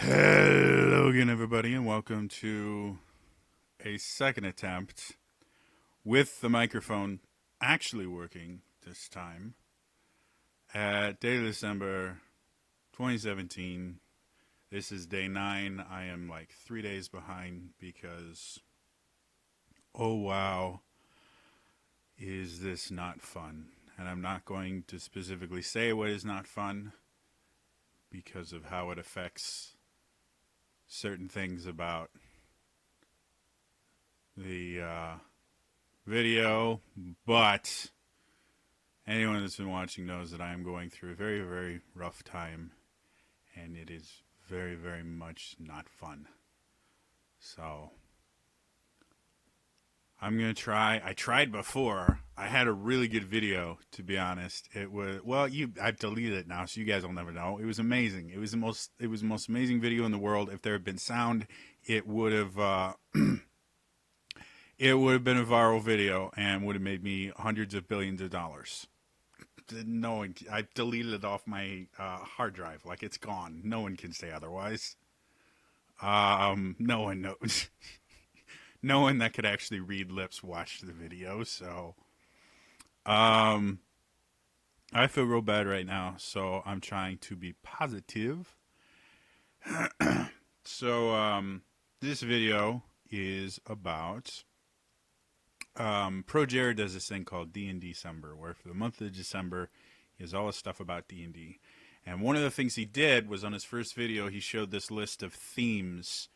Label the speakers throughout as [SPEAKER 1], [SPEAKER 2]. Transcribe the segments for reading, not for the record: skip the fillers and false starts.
[SPEAKER 1] Hello again, everybody, and welcome to a second attempt with the microphone actually working this time at day of December 2017. This is day 9. I am like 3 days behind because, oh wow, is this not fun? And I'm not going to specifically say what is not fun because of how it affects certain things about the video, but anyone that's been watching knows that I am going through a very, very rough time, and it is very, very much not fun. So I'm gonna try. I tried before. I had a really good video, to be honest. It was I've deleted it now, so you guys will never know. It was amazing. It was the most amazing video in the world. If there had been sound, it would have it would have been a viral video and would have made me hundreds of billions of dollars. No one, I deleted it off my hard drive. Like, it's gone. No one can say otherwise. No one knows. No one that could actually read lips watched the video. So, um, I feel real bad right now. So I'm trying to be positive. So, this video is about Pro Jared does this thing called D&D December, where for the month of December, he has all this stuff about D&D. And one of the things he did was on his first video, he showed this list of themes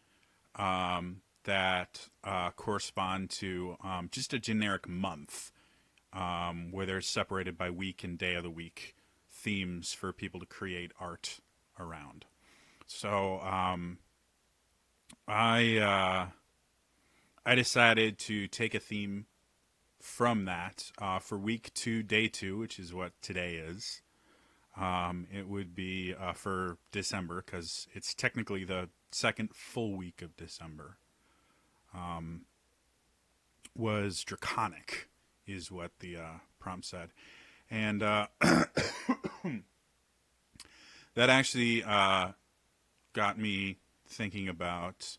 [SPEAKER 1] that correspond to just a generic month, where they're separated by week and day of the week themes for people to create art around. So I decided to take a theme from that for week 2, day 2, which is what today is. It would be for December because it's technically the second full week of December. Was draconic, is what the prompt said, and that actually got me thinking about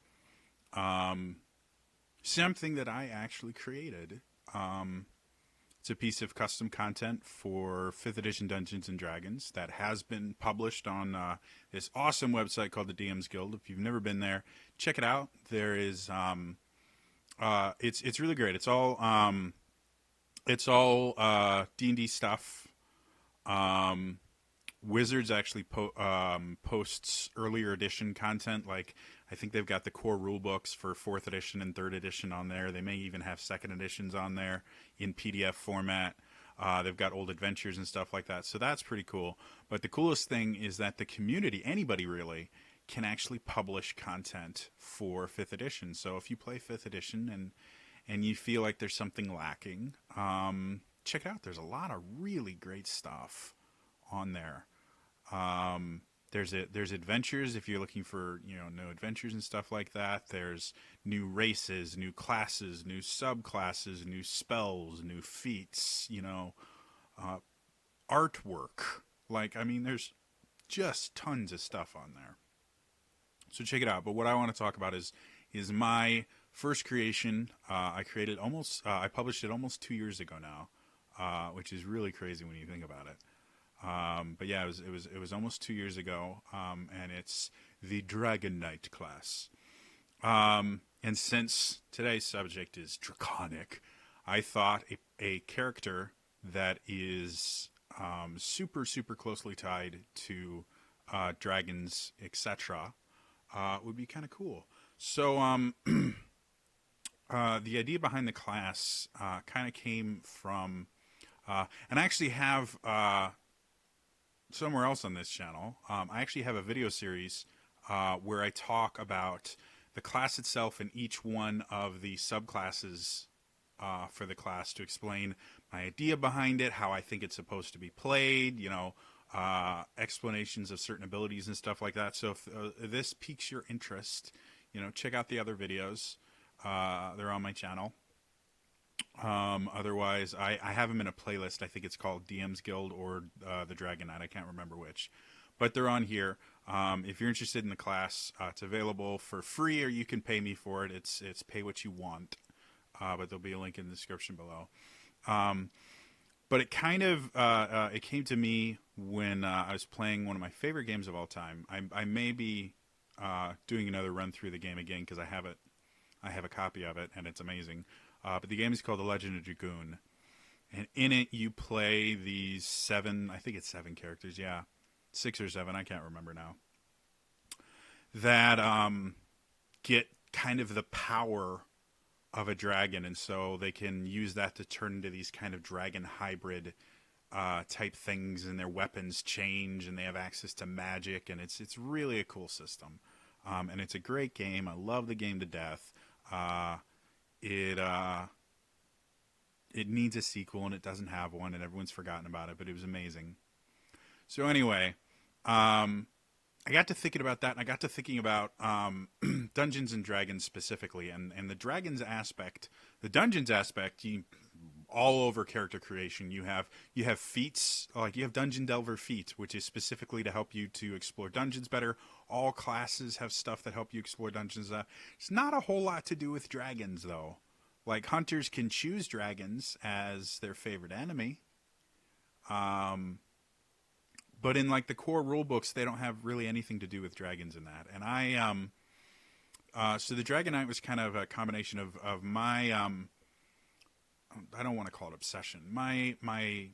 [SPEAKER 1] something that I actually created. It's a piece of custom content for 5th edition Dungeons and Dragons that has been published on this awesome website called the DM's Guild. If you've never been there, check it out. There is it's really great. It's all D&D stuff. Wizards actually posts earlier edition content. Like, I think they've got the core rule books for 4th edition and 3rd edition on there. They may even have 2nd editions on there in PDF format. They've got old adventures and stuff like that. So that's pretty cool. But the coolest thing is that the community, anybody really, can actually publish content for 5th edition. So if you play 5th edition and you feel like there's something lacking, check it out. There's a lot of really great stuff on there. There's adventures if you're looking for new adventures and stuff like that. There's new races, new classes, new subclasses, new spells, new feats. Artwork. Like, I mean, there's just tons of stuff on there. So check it out. But what I want to talk about is my first creation. I published it almost 2 years ago now, which is really crazy when you think about it. But yeah, it was almost 2 years ago, and it's the Dragon Knight class. And since today's subject is draconic, I thought a character that is super super closely tied to dragons, etc., would be kind of cool. So the idea behind the class kind of came from, and I actually have. Somewhere else on this channel, I actually have a video series where I talk about the class itself and each one of the subclasses for the class to explain my idea behind it, how I think it's supposed to be played, explanations of certain abilities and stuff like that. So if this piques your interest, check out the other videos. They're on my channel. Otherwise, I have them in a playlist. I think it's called DM's Guild or the Dragon Knight. I can't remember which. but they're on here. If you're interested in the class, it's available for free, or you can pay me for it. It's pay what you want, but there'll be a link in the description below. Um, but it kind of it came to me when I was playing one of my favorite games of all time. I may be doing another run through the game again because I have it. I have a copy of it, and it's amazing. But the game is called The Legend of Dragoon, and in it you play these seven. I think it's seven characters. Yeah, 6 or 7. I can't remember now. That get kind of the power of a dragon, and so they can use that to turn into these kind of dragon hybrid type things, and their weapons change, and they have access to magic, and it's really a cool system, and it's a great game. I love the game to death. It it needs a sequel, and it doesn't have one, and everyone's forgotten about it, but it was amazing. So anyway, I got to thinking about that, and I got to thinking about Dungeons and Dragons specifically, and the dragons aspect, the dungeons aspect. All over character creation, you have feats, like you have Dungeon Delver feat, which is specifically to help you to explore dungeons better. All classes have stuff that help you explore dungeons. It's not a whole lot to do with dragons though. Like hunters can choose dragons as their favorite enemy. But in like the core rule books, they don't have really anything to do with dragons in that. And so the Dragon Knight was kind of a combination of my I don't want to call it obsession. My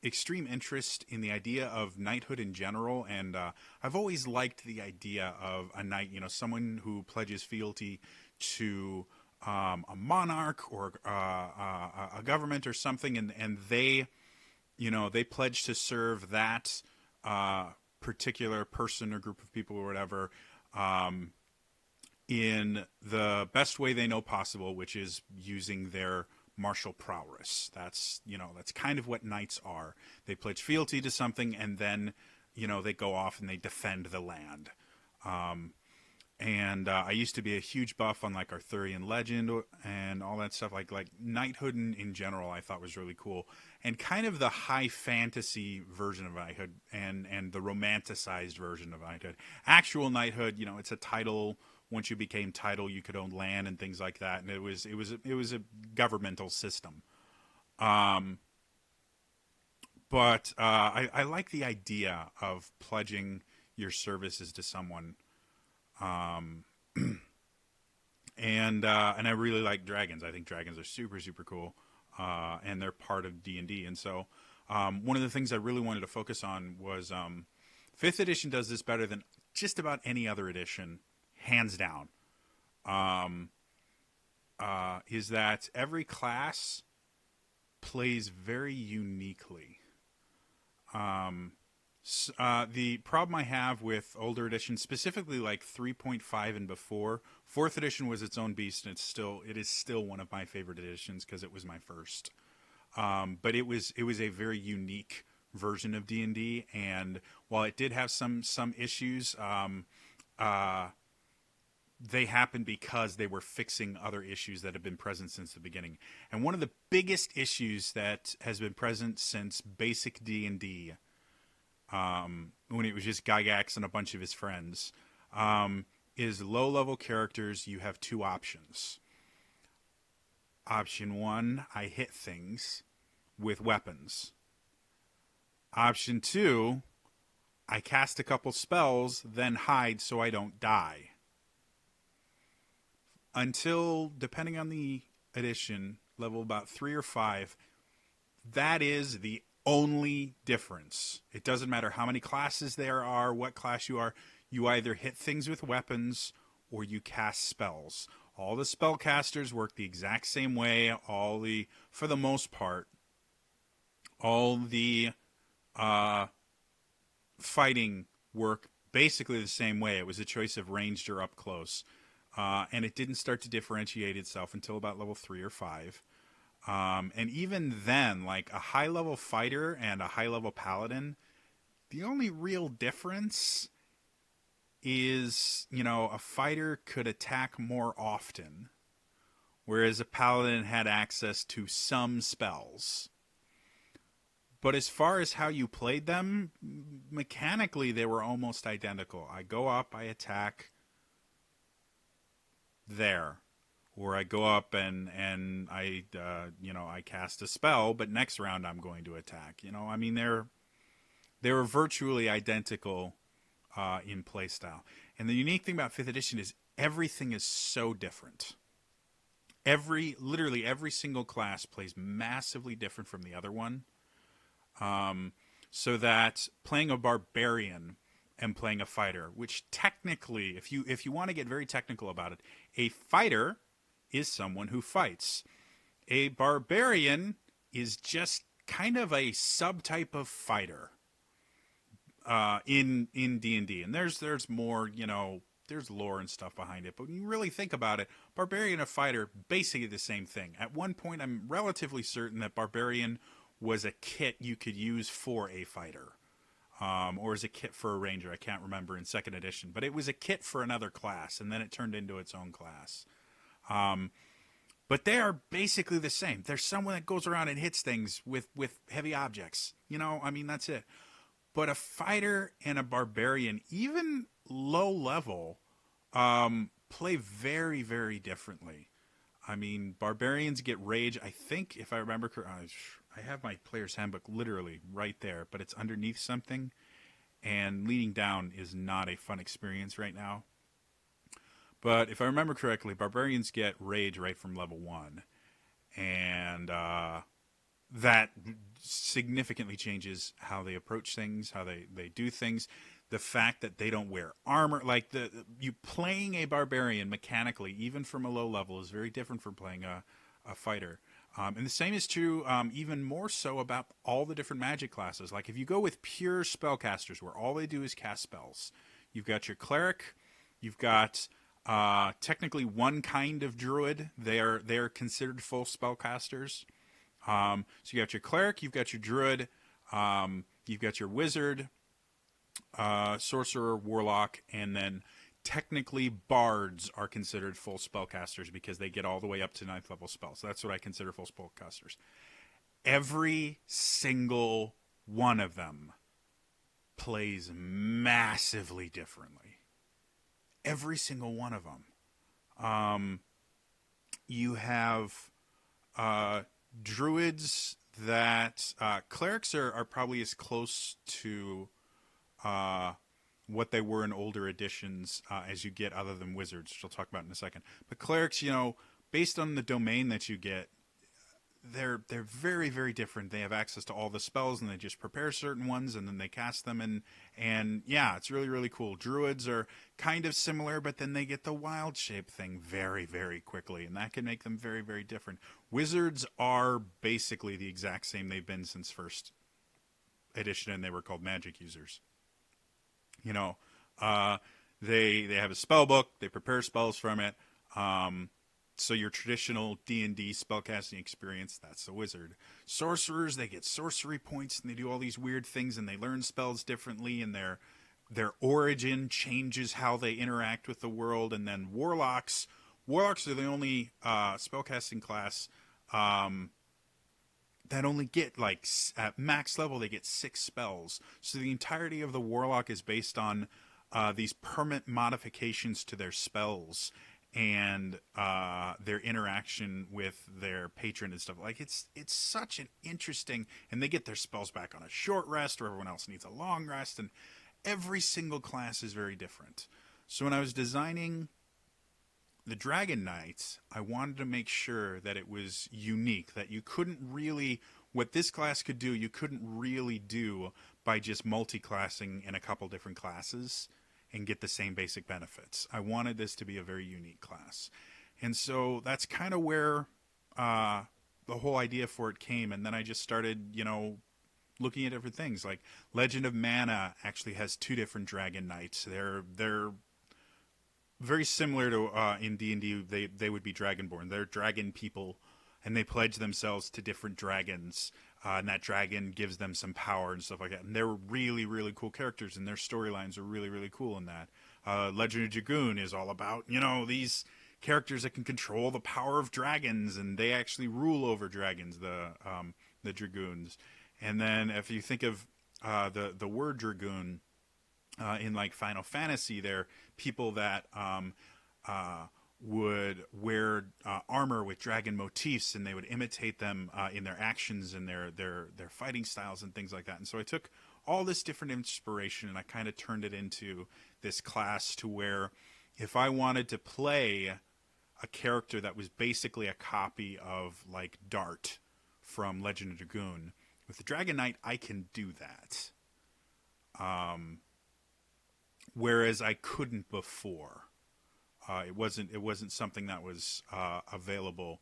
[SPEAKER 1] extreme interest in the idea of knighthood in general, and I've always liked the idea of a knight. You know, someone who pledges fealty to a monarch or a government or something, and they, you know, they pledge to serve that particular person or group of people or whatever. In the best way they know possible, which is using their martial prowess. That's, you know, that's kind of what knights are. They pledge fealty to something, and then, you know, they go off and they defend the land. And I used to be a huge buff on like Arthurian legend and all that stuff. Like knighthood in general, I thought was really cool, and kind of the high fantasy version of knighthood and the romanticized version of knighthood. Actual knighthood, you know, it's a title. Once you became title, you could own land and things like that, and it was a governmental system. But I like the idea of pledging your services to someone, and I really like dragons. I think dragons are super super cool, and they're part of D&D. And so one of the things I really wanted to focus on was fifth edition does this better than just about any other edition, hands down. Is that every class plays very uniquely. The problem I have with older editions, specifically like 3.5 and before, fourth edition was its own beast, and it is still one of my favorite editions because it was my first. But it was a very unique version of D&D, and while it did have some issues, they happened because they were fixing other issues that have been present since the beginning. And one of the biggest issues that has been present since basic D&D, when it was just Gygax and a bunch of his friends, is low-level characters. You have two options. Option 1, I hit things with weapons. Option 2, I cast a couple spells, then hide so I don't die. Until, depending on the edition, level about 3 or 5, that is the only difference. It doesn't matter how many classes there are, what class you are. You either hit things with weapons or you cast spells. All the spellcasters work the exact same way. For the most part, all the fighting work basically the same way. It was a choice of ranged or up close. And it didn't start to differentiate itself until about level 3 or 5. And even then, like a high-level fighter and a high-level paladin, the only real difference is, you know, a fighter could attack more often, whereas a paladin had access to some spells. But as far as how you played them, mechanically they were almost identical. I go up, I attack there, or I go up and I I cast a spell, but next round I'm going to attack. I mean they were virtually identical in playstyle. And the unique thing about Fifth Edition is everything is so different. Literally every single class plays massively different from the other one. So that playing a barbarian and playing a fighter, which technically, if you want to get very technical about it, a fighter is someone who fights. A barbarian is just kind of a subtype of fighter in D&D, and there's more, there's lore and stuff behind it. But when you really think about it, barbarian and fighter, basically the same thing. At one point, I'm relatively certain that barbarian was a kit you could use for a fighter, or as a kit for a ranger. I can't remember in second edition, but it was a kit for another class, and then it turned into its own class. But they are basically the same. There's someone that goes around and hits things with heavy objects. I mean, that's it. But a fighter and a barbarian, even low level, play very, very differently. I mean, barbarians get rage. I think, if I remember correctly, I have my player's handbook literally right there, but it's underneath something, and leaning down is not a fun experience right now. But if I remember correctly, barbarians get rage right from level 1, and that significantly changes how they approach things, how they do things. The fact that they don't wear armor, like you playing a barbarian mechanically, even from a low level, is very different from playing a fighter. And the same is true, even more so, about all the different magic classes. Like if you go with pure spellcasters, where all they do is cast spells, you've got your cleric, you've got technically one kind of druid. They are considered full spellcasters. So you got your cleric, you've got your druid, you've got your wizard, sorcerer, warlock, and then technically bards are considered full spellcasters because they get all the way up to 9th level spells. So that's what I consider full spellcasters. Every single one of them plays massively differently. Every single one of them. You have druids that clerics are probably as close to what they were in older editions as you get, other than wizards, which I'll talk about in a second. But clerics, based on the domain that you get, they're very, very different. They have access to all the spells, and they just prepare certain ones, and then they cast them. And yeah, it's really, really cool. Druids are kind of similar, but then they get the wild shape thing very, very quickly, and that can make them very, very different. Wizards are basically the exact same. They've been since first edition, and they were called magic users. They have a spell book. They prepare spells from it. So your traditional D&D spellcasting experience, that's a wizard. Sorcerers, they get sorcery points, and they do all these weird things, and they learn spells differently, and their origin changes how they interact with the world. And then warlocks are the only spellcasting class that only get, like, at max level, they get 6 spells. So the entirety of the warlock is based on these permanent modifications to their spells and their interaction with their patron and stuff. Like, it's such an interesting, and they get their spells back on a short rest, where everyone else needs a long rest, and every single class is very different. So when I was designing the Dragon Knights, I wanted to make sure that it was unique, that you couldn't really, what this class could do, you couldn't really do by just multi-classing in a couple different classes and get the same basic benefits. I wanted this to be a very unique class. And so that's kind of where the whole idea for it came. And then I just started, looking at different things. Like Legend of Mana actually has 2 different Dragon Knights. They're very similar to in D&D. They would be Dragonborn. They're dragon people, and they pledge themselves to different dragons. And that dragon gives them some power and stuff like that. And they're really, really cool characters, and their storylines are really, really cool in that. Legend of Dragoon is all about, these characters that can control the power of dragons, and they actually rule over dragons, the Dragoons. And then if you think of the word dragoon in like Final Fantasy, they're people that uh, would wear armor with dragon motifs, and they would imitate them in their actions and their fighting styles and things like that. And so I took all this different inspiration and I kind of turned it into this class to where if I wanted to play a character that was basically a copy of like Dart from Legend of Dragoon, with the Dragon Knight I can do that. Whereas I couldn't before. It wasn't something that was available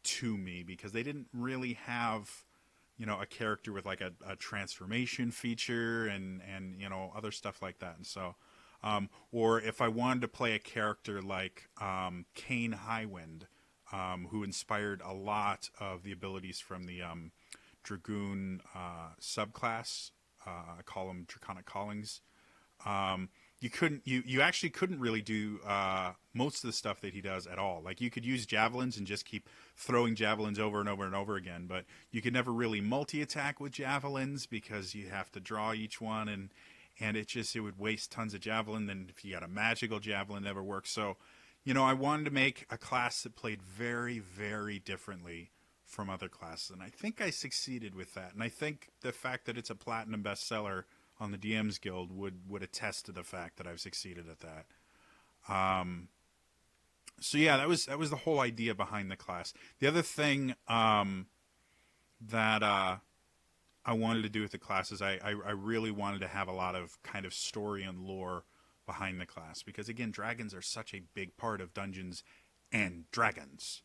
[SPEAKER 1] to me because they didn't really have a character with like a transformation feature and other stuff like that. And so or if I wanted to play a character like Kane Highwind, who inspired a lot of the abilities from the Dragoon subclass, I call them Draconic Callings. You actually couldn't really do most of the stuff that he does at all. Like you could use javelins and just keep throwing javelins over and over and over again, but you could never really multi-attack with javelins because you have to draw each one, and it would waste tons of javelin. Then if you got a magical javelin, it never works. So, I wanted to make a class that played very, very differently from other classes, and I think I succeeded with that. And I think the fact that it's a platinum bestseller on the DMs Guild would attest to the fact that I've succeeded at that. So yeah, that was the whole idea behind the class. The other thing that I wanted to do with the class is I really wanted to have a lot of kind of story and lore behind the class because again, dragons are such a big part of Dungeons and Dragons,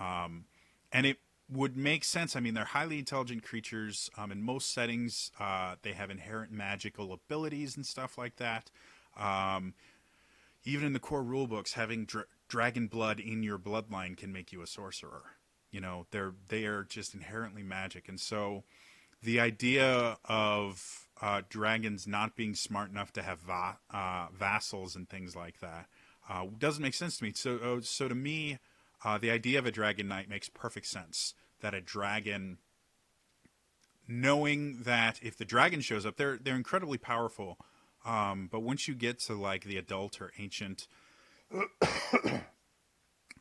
[SPEAKER 1] and it would make sense. I mean, they're highly intelligent creatures. In most settings, they have inherent magical abilities and stuff like that. Even in the core rulebooks, having dragon blood in your bloodline can make you a sorcerer. They are just inherently magic, and so the idea of dragons not being smart enough to have vassals and things like that doesn't make sense to me. So to me, the idea of a dragon knight makes perfect sense. That a dragon, knowing that if the dragon shows up, they're incredibly powerful. But once you get to like the adult or ancient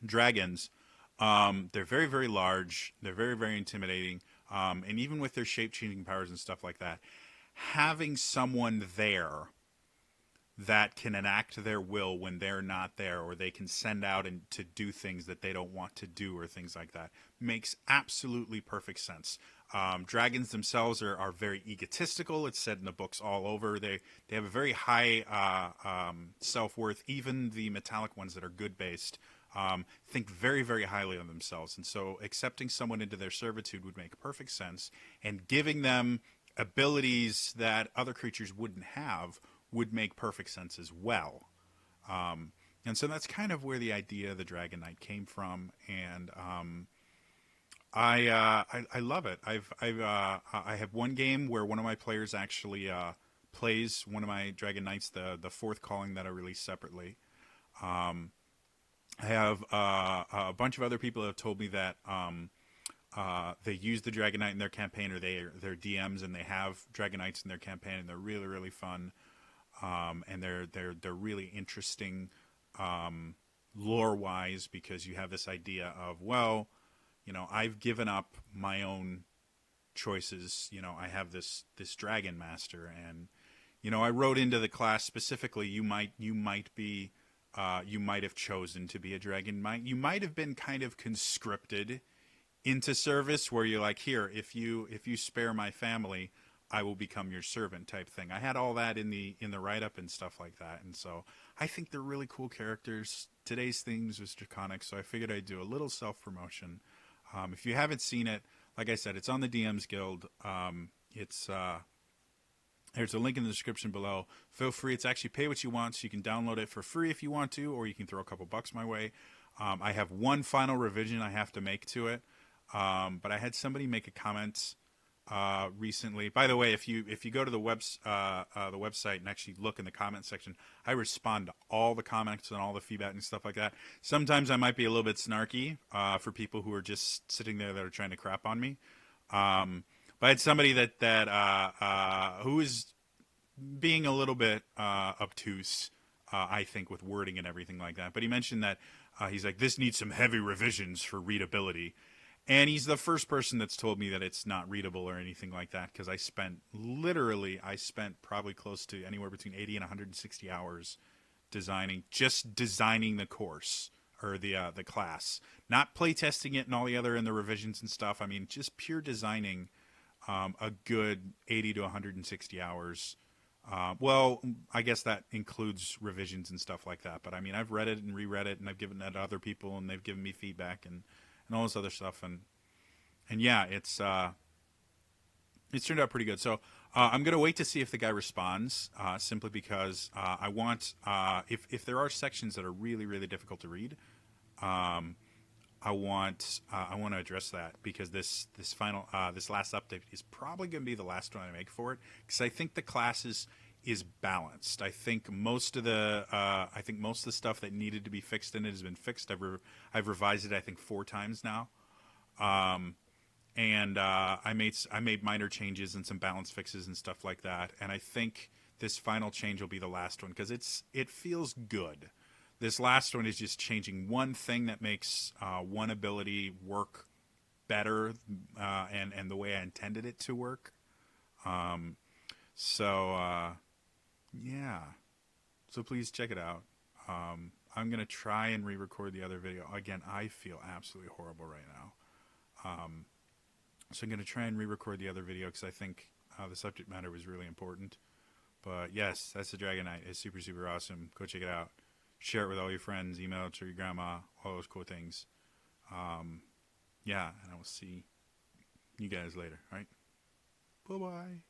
[SPEAKER 1] dragons, they're very, very large. They're very, very intimidating. And even with their shape-changing powers and stuff like that, having someone there that can enact their will when they're not there, or they can send out and to do things that they don't want to do or things like that, makes absolutely perfect sense. Dragons themselves are very egotistical. It's said in the books all over. They have a very high self-worth. Even the metallic ones that are good-based think very, very highly of themselves. And so accepting someone into their servitude would make perfect sense, and giving them abilities that other creatures wouldn't have would make perfect sense as well. And so that's kind of where the idea of the Dragon Knight came from, and I love it. I have one game where one of my players actually plays one of my Dragon Knights, the fourth calling that I released separately. I have a bunch of other people that have told me that they use the Dragon Knight in their campaign, or they're DMs and they have Dragon Knights in their campaign, and they're really, really fun. And they're really interesting lore-wise, because you have this idea of, well, I've given up my own choices. I have this dragon master, and I wrote into the class specifically. You might have chosen to be a dragon knight. You might have been kind of conscripted into service, where you're like, here, if you spare my family, I will become your servant type thing. I had all that in the write-up and stuff like that. And so I think they're really cool characters. Today's themes was Draconic, so I figured I'd do a little self-promotion. If you haven't seen it, like I said, it's on the DMs Guild. There's a link in the description below. Feel free. It's actually pay what you want, so you can download it for free if you want to, or you can throw a couple bucks my way. I have one final revision I have to make to it. But I had somebody make a comment recently. By the way, if you go to the website and actually look in the comment section, I respond to all the comments and all the feedback and stuff like that. Sometimes I might be a little bit snarky for people who are just sitting there that are trying to crap on me. But it's somebody who is being a little bit obtuse, I think, with wording and everything like that. But he mentioned that he's like, this needs some heavy revisions for readability. And he's the first person that's told me that it's not readable or anything like that, because I spent probably close to anywhere between 80 and 160 hours designing the course or the class, not playtesting it and all the revisions and stuff. I mean, just pure designing a good 80 to 160 hours. Well, I guess that includes revisions and stuff like that. But I mean, I've read it and reread it, and I've given that to other people, and they've given me feedback and all this other stuff. And yeah, it's turned out pretty good. So I'm gonna wait to see if the guy responds, simply because I want if there are sections that are really really difficult to read, um, I want to address that, because this last update is probably going to be the last one I make for it, because I think the class is balanced. I think most of the stuff that needed to be fixed in it has been fixed. I've revised it, I think, 4 times now. And I made minor changes and some balance fixes and stuff like that. And I think this final change will be the last one, because it feels good. This last one is just changing one thing that makes one ability work better, and the way I intended it to work. Um, so yeah, so please check it out. I'm gonna try and re-record the other video again. I feel absolutely horrible right now. So I'm going to try and re-record the other video, because I think the subject matter was really important. But yes, that's the Dragon Knight. It's super, super awesome. Go check it out. Share it with all your friends. Email it to your grandma. All those cool things. Yeah, and I will see you guys later. All right? Bye-bye.